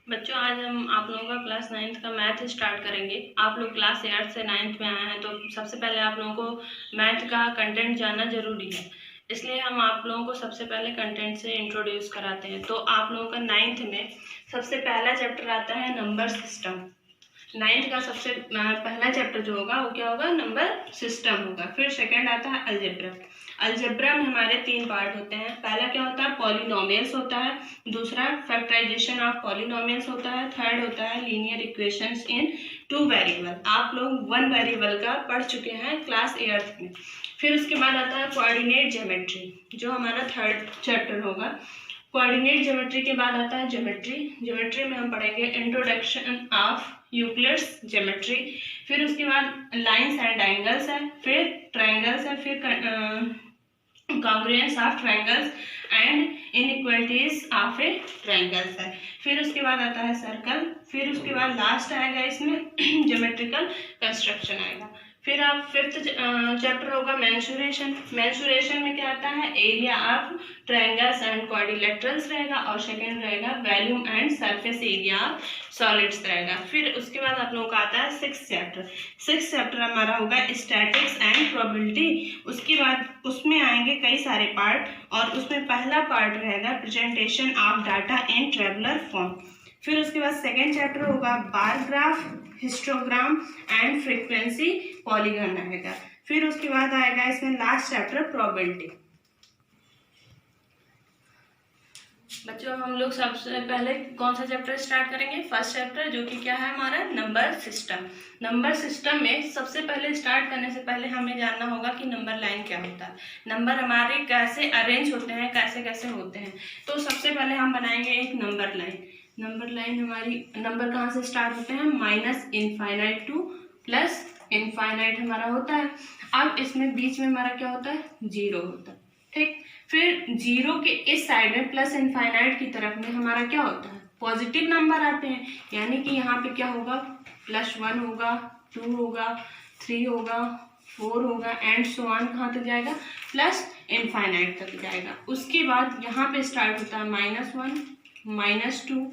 बच्चों, आज हम आप लोगों का क्लास 9th का मैथ स्टार्ट करेंगे। आप लोग क्लास 8 से 9th में आए हैं, तो सबसे पहले आप लोगों को मैथ का कंटेंट जानना जरूरी है। इसलिए हम आप लोगों को सबसे पहले कंटेंट से इंट्रोड्यूस कराते हैं। तो आप लोगों का 9th में सबसे पहला चैप्टर आता है नंबर सिस्टम। 9th का सबसे पहला चैप्टर जो होगा वो क्या होगा, नंबर सिस्टम होगा। फिर सेकंड आता है अलजेब्रा। अलजेब्रा में हमारे 3 पार्ट होते हैं। पहला क्या होता है, पॉलिनोमियल्स होता है। दूसरा फैक्टराइजेशन ऑफ पॉलिनोमियल्स होता है। थर्ड होता है लीनियर इक्वेशंस इन 2 वेरिएबल। आप लोग 1 वेरिएबल का पढ़ चुके हैं क्लास 8th में। फिर उसके बाद आता है कोऑर्डिनेट ज्योमेट्री, जो हमारा थर्ड चैप्टर होगा। कोऑर्डिनेट ज्योमेट्री के बाद आता है ज्योमेट्री। ज्योमेट्री में हम पढ़ेंगे इंट्रोडक्शन ऑफ यूक्लिड्स ज्योमेट्री। फिर उसके बाद लाइंस एंड एंगल्स है, फिर ट्रायंगल्स है, फिर congruence of triangles and inequalities of A triangles है। फिर उसके बाद आता है सर्कल। फिर उसके बाद लास्ट आएगा इसमें ज्योमेट्रिकल कंस्ट्रक्शन आएगा। फिर आप 5th चैप्टर होगा मेंसुरेशन। मेंसुरेशन में क्या आता है, area of triangles and quadrilaterals रहेगा, और सेकंड रहेगा volume and surface area of solids रहेगा। फिर उसके बाद आप लोगों का आता है 6th चैप्टर। 6th चैप्टर हमारा होगा स्टैटिक्स एंड प्रोबेबिलिटी। उसके बाद उसमें आएंगे कई सारे पार्ट, और उसमें पहला पार्ट रहेगा presentation of data in tabular form. फिर उसके बाद सेकेंड चैप्टर होगा bar graph, histogram and frequency polygon रहेगा। फिर उसके बाद आएगा इसमें लास्ट चैप्टर प्रोबेबिलिटी। बच्चों, हम लोग सबसे पहले कौन सा चैप्टर स्टार्ट करेंगे, फर्स्ट चैप्टर, जो कि क्या है हमारा नंबर सिस्टम। नंबर सिस्टम में सबसे पहले स्टार्ट करने से पहले हमें जानना होगा कि नंबर लाइन क्या होता है, नंबर हमारे कैसे अरेंज होते हैं, कैसे कैसे होते हैं। तो सबसे पहले हम बनाएंगे एक नंबर लाइन। नंबर लाइन हमारी, नंबर कहाँ से स्टार्ट होते हैं, -इनफाइनाइट टू +इनफाइनाइट हमारा होता है। अब इसमें बीच में हमारा क्या होता है, 0 होता है, ठीक। फिर 0 के इस साइड में +इनफाइनाइट की तरफ में हमारा क्या होता है, पॉजिटिव नंबर आते हैं। यानी कि यहाँ पे क्या होगा, +1 होगा, 2 होगा, 3 होगा, 4 होगा, एंड सो ऑन। कहाँ तक जाएगा, +इनफाइनाइट तक जाएगा। उसके बाद यहाँ पे स्टार्ट होता है -1, -2,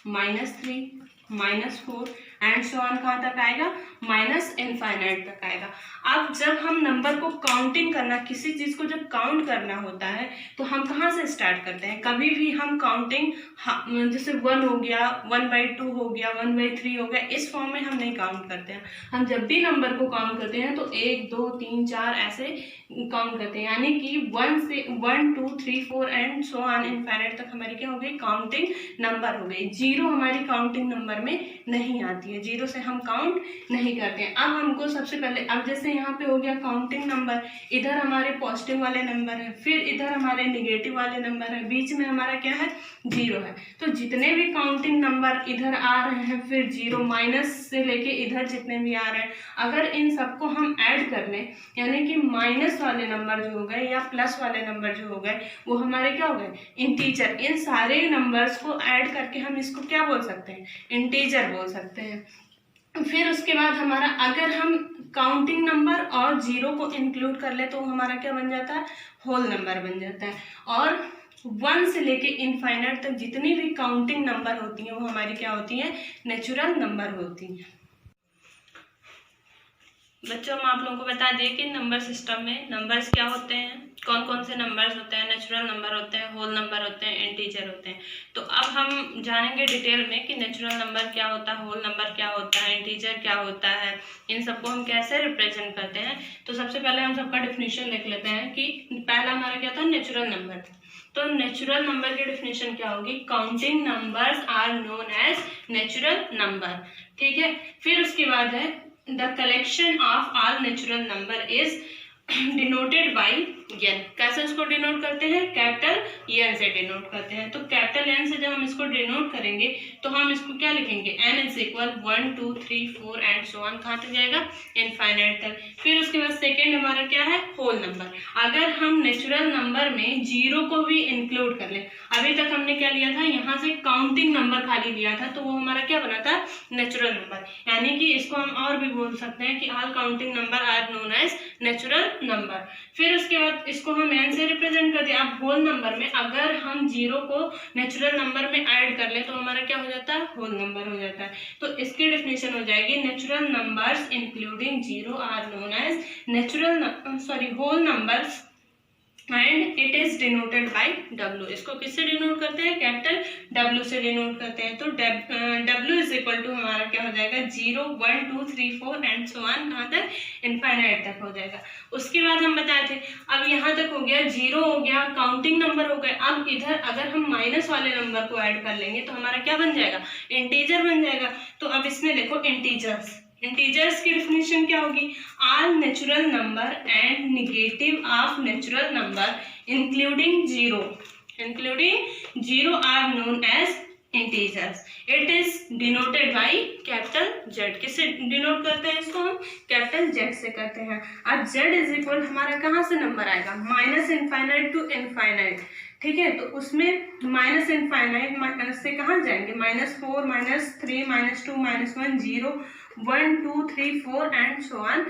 -3, -4 एंड सो ऑन। कहाँ तक आएगा, -इनफाइनाइट तक आएगा। अब जब हम नंबर को काउंटिंग करना, किसी चीज़ को जब काउंट करना होता है, तो हम कहाँ से स्टार्ट करते हैं। कभी भी हम काउंटिंग जैसे 1 हो गया, 1/2 हो गया, 1/3 हो गया, इस फॉर्म में हम नहीं काउंट करते हैं। हम जब भी नंबर को काउंट करते हैं तो 1, 2, 3, 4 ऐसे काउंट करते हैं। यानी कि 1 से 1, 2, 3, 4 एंड सो ऑन इनफाइनाइट तक हमारी क्या हो गई, काउंटिंग नंबर हो गई। 0 हमारी काउंटिंग नंबर में नहीं आती है, 0 से हम काउंट नहीं करते हैं। अब हमको सबसे पहले, अब जैसे यहाँ पे हो गया काउंटिंग नंबर, इधर हमारे पॉजिटिव वाले नंबर है, फिर इधर हमारे निगेटिव वाले नंबर है, बीच में हमारा क्या है, 0 है। तो जितने भी काउंटिंग नंबर इधर आ रहे हैं, फिर 0 माइनस से लेके इधर जितने भी आ रहे हैं, अगर इन सबको हम ऐड कर लें, यानी कि माइनस वाले नंबर जो हो गए या प्लस वाले नंबर जो हो गए, वो हमारे क्या हो गए, इंटीजर। इन सारे नंबर्स को ऐड करके हम इसको क्या बोल सकते हैं, इंटीजर बोल सकते हैं। फिर उसके बाद हमारा, अगर हम काउंटिंग नंबर और 0 को इंक्लूड कर ले तो हमारा क्या बन जाता है, होल नंबर बन जाता है। और 1 से लेके इनफाइनाइट तक जितनी भी काउंटिंग नंबर होती हैं वो हमारी क्या होती हैं, नेचुरल नंबर होती हैं। बच्चों, हम आप लोगों को बता दिए कि नंबर सिस्टम में नंबर्स क्या होते हैं, कौन कौन से नंबर्स होते हैं, नेचुरल नंबर होते हैं, होल नंबर होते हैं, इंटीजर होते हैं। तो अब हम जानेंगे डिटेल में कि नेचुरल नंबर क्या होता है, होल नंबर क्या होता है, इंटीजर क्या होता है, इन सबको हम कैसे रिप्रेजेंट करते हैं। तो सबसे पहले हम सबका डिफिनीशन लिख लेते हैं कि पहला हमारा क्या था, नेचुरल नंबर। तो नेचुरल नंबर की डिफिनीशन क्या होगी, counting numbers are known as natural number, ठीक है। फिर उसके बाद है the collection of all natural number is denoted by n। कैसे उसको डिनोट करते हैं, कैपिटल n से डिनोट करते हैं। तो कैपिटल n से जब हम इसको डिनोट करेंगे तो हम इसको क्या लिखेंगे, n = 1, 2, 3, 4 एंड सो ऑन। कहाँ तक जाएगा, इनफाइनाइट तक। फिर उसके बाद सेकेंड हमारा क्या है, होल नंबर। अगर हम नेचुरल नंबर में 0 को भी इंक्लूड कर लें, अभी तक हमने क्या लिया था, यहाँ से काउंटिंग नंबर खाली लिया था, तो वो हमारा क्या बना था, नेचुरल नंबर। यानी कि इसको हम और भी बोल सकते हैं कि all counting number are known as natural number. फिर उसके बाद अब इसको हम n से रिप्रेजेंट कर दिया। अब होल नंबर में अगर हम 0 को नेचुरल नंबर में ऐड कर ले तो हमारा क्या हो जाता है, होल नंबर हो जाता है। तो इसकी डेफिनेशन हो जाएगी natural numbers including 0 are known as whole numbers and it is denoted by W। इसको किससे डिनोट करते हैं, कैपिटल W से डिनोट करते हैं। तो W इज इक्वल टू हमारा क्या हो जाएगा, 0 1 2 3 4 एंड सो ऑन, कहाँ तक, इनफाइनाइट तक हो जाएगा। उसके बाद हम बताए थे अब यहाँ तक हो गया, 0 हो गया, काउंटिंग नंबर हो गए। अब इधर अगर हम माइनस वाले नंबर को ऐड कर लेंगे तो हमारा क्या बन जाएगा, इंटीजर बन जाएगा। तो अब इसमें देखो इंटीजर्स की डेफिनेशन क्या होगी, all natural number and negative of natural number including zero are known as integers. It is denoted by capital Z। किससे डिनोट करते हैं इसको, हम कैपिटल Z से करते हैं। अब Z इज इक्वल हमारा कहाँ से नंबर आएगा, माइनस इनफाइनाइट टू इनफाइनाइट, ठीक है। तो उसमें माइनस इनफाइनाइट से कहाँ जाएंगे, -4 -3 -2 -1 0 1 2 3 4 एंड सो ऑन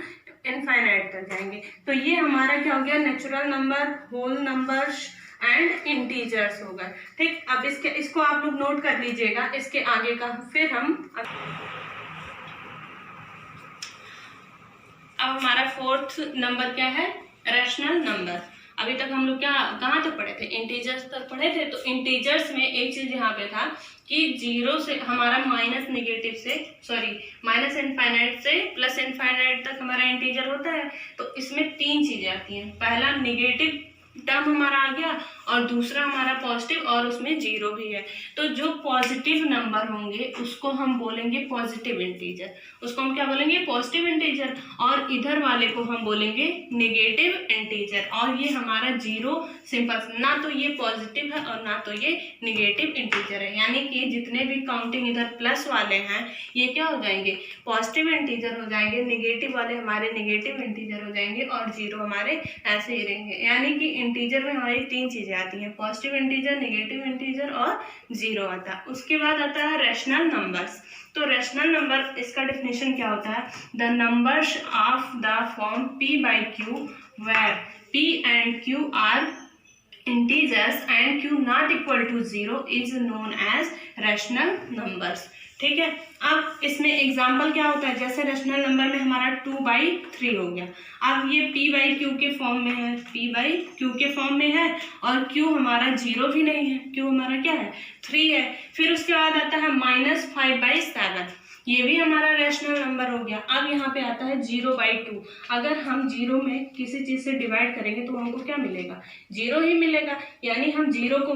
इनफाइनाइट तक जाएंगे। तो ये हमारा क्या हो गया, natural number, whole numbers and integers हो गए, ठीक। अब इसको आप लोग नोट कर लीजिएगा, इसके आगे का फिर हम अब हमारा फोर्थ नंबर क्या है, रैशनल नंबर। अभी तक हम लोग कहाँ तक पढ़े थे, इंटीजर्स तक पढ़े थे। तो इंटीजर्स में एक चीज यहाँ पे था कि 0 से हमारा माइनस इनफाइनाइट से प्लस इनफाइनाइट तक हमारा इंटीजर होता है। तो इसमें 3 चीजें आती हैं, पहला निगेटिव टर्म हमारा आ गया और दूसरा हमारा पॉजिटिव और उसमें 0 भी है। तो जो पॉजिटिव नंबर होंगे उसको हम बोलेंगे पॉजिटिव इंटीजर, उसको हम क्या बोलेंगे, पॉजिटिव इंटीजर। और इधर वाले को हम बोलेंगे नेगेटिव इंटीजर। और ये हमारा 0 सिंपल, ना तो ये पॉजिटिव है और ना तो ये नेगेटिव इंटीजर है, यानी कि जितने भी काउंटिंग इधर प्लस वाले हैं ये क्या हो जाएंगे, पॉजिटिव इंटीजर हो जाएंगे, नेगेटिव वाले हमारे नेगेटिव इंटीजर हो जाएंगे और 0 हमारे ऐसे ही रहेंगे। यानी कि इंटीजर में हमारी 3 चीजें आती हैं, पॉजिटिव इंटीजर, नेगेटिव इंटीजर और 0 आता है। उसके बाद आता है रैशनल नंबर्स। तो रैशनल नंबर, इसका डेफिनेशन क्या होता है, the numbers of the form p/q where p and q are integers and q not equal to 0 is known as rational numbers, ठीक है। अब इसमें एग्जाम्पल क्या होता है, जैसे रैशनल नंबर में हमारा 2/3 हो गया। अब ये p/q के फॉर्म में है, p/q के फॉर्म में है और q हमारा 0 भी नहीं है, q हमारा क्या है, 3 है। फिर उसके बाद आता है -5/7, ये भी हमारा रैशनल नंबर हो गया। अब यहाँ पे आता है 0/2। अगर हम 0 में किसी चीज से डिवाइड करेंगे तो हमको क्या मिलेगा, 0 ही मिलेगा। यानी हम 0/2 को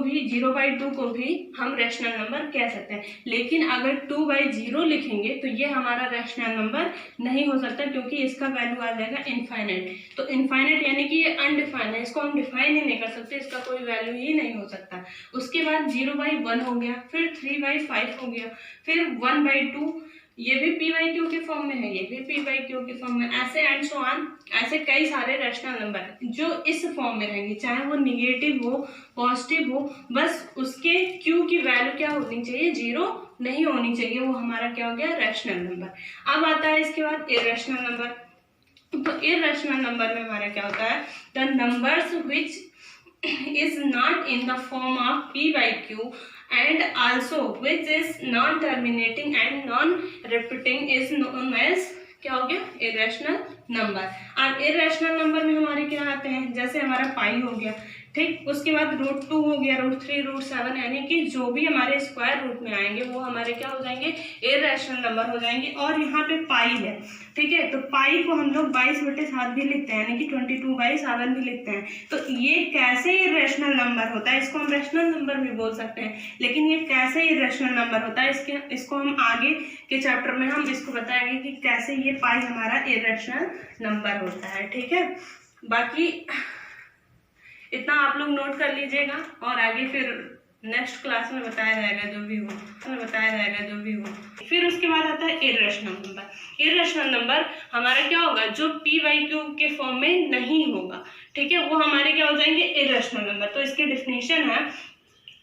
भी हम रैशनल नंबर कह सकते हैं। लेकिन अगर 2/0 लिखेंगे तो ये हमारा रैशनल नंबर नहीं हो सकता, क्योंकि इसका वैल्यू आ जाएगा इनफाइनाइट। तो इनफाइनाइट यानी कि ये अनडिफाइंड है, इसको हम डिफाइन ही नहीं कर सकते, इसका कोई वैल्यू ही नहीं हो सकता। उसके बाद 0/1 हो गया, फिर 3/5 हो गया, फिर 1/2, ये भी p/q के फॉर्म में है, ये भी p/q के फॉर्म में, ऐसे एंड सो ऑन। ऐसे कई सारे रैशनल नंबर जो इस फॉर्म में रहेंगे, चाहे वो निगेटिव हो पॉजिटिव हो, बस उसके q की वैल्यू क्या होनी चाहिए, 0 नहीं होनी चाहिए, वो हमारा क्या हो गया, रैशनल नंबर। अब आता है इसके बाद इरैशनल नंबर। तो इरैशनल नंबर में हमारा क्या होता है, the numbers which is not in the form of p/q and also which is non-terminating and non-repeating is known as क्या हो गया, इरेशनल नंबर। अब इरेशनल नंबर में हमारे क्या आते हैं, जैसे हमारा पाई हो गया, ठीक। उसके बाद √2 हो गया, √3 √7, यानी कि जो भी हमारे स्क्वायर रूट में आएंगे वो हमारे क्या हो जाएंगे, इरेशनल नंबर हो जाएंगे। और यहाँ पे पाई है, ठीक है। तो पाई को हम लोग 22/7 भी लिखते हैं, यानी कि 22/7 भी लिखते हैं। तो ये कैसे इरेशनल नंबर होता है, इसको हम रैशनल नंबर भी बोल सकते हैं, लेकिन ये कैसे इरेशनल नंबर होता है, इसको हम आगे के चैप्टर में हम इसको बताएंगे कि कैसे ये पाई हमारा इरेशनल नंबर होता है, ठीक है। बाकी इतना आप लोग नोट कर लीजिएगा और आगे फिर नेक्स्ट क्लास में बताया जाएगा जो भी हो। फिर उसके बाद आता है इरेशनल नंबर। इरेशनल नंबर हमारा क्या होगा, जो p/q के फॉर्म में नहीं होगा, ठीक है, वो हमारे क्या हो जाएंगे, इरेशनल नंबर। तो इसकी डेफिनेशन है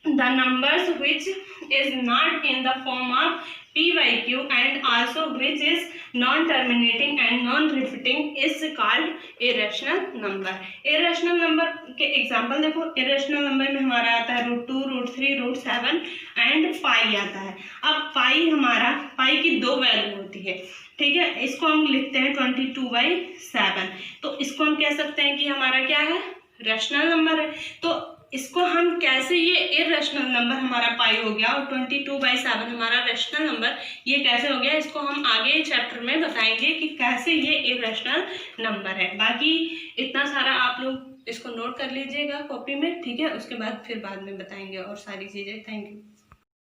the numbers which is not in the form of p by q and also which is non-terminating and non-repeating is called irrational number। irrational number के एग्जाम्पल देखो, irrational number में हमारा आता है √2, √3, √7 and pi आता है। अब पाई हमारा, पाई की दो वैल्यू होती है, ठीक है, इसको हम लिखते हैं 22/7। तो इसको हम कह सकते हैं कि हमारा क्या है, रैशनल नंबर है। तो इसको हम कैसे, ये इरेशनल नंबर हमारा पाई हो गया और 22/7 हमारा रैशनल नंबर, ये कैसे हो गया, इसको हम आगे चैप्टर में बताएंगे कि कैसे ये इरेशनल नंबर है। बाकी इतना सारा आप लोग इसको नोट कर लीजिएगा कॉपी में, ठीक है, उसके बाद फिर बाद में बताएंगे और सारी चीज़ें। Thank you.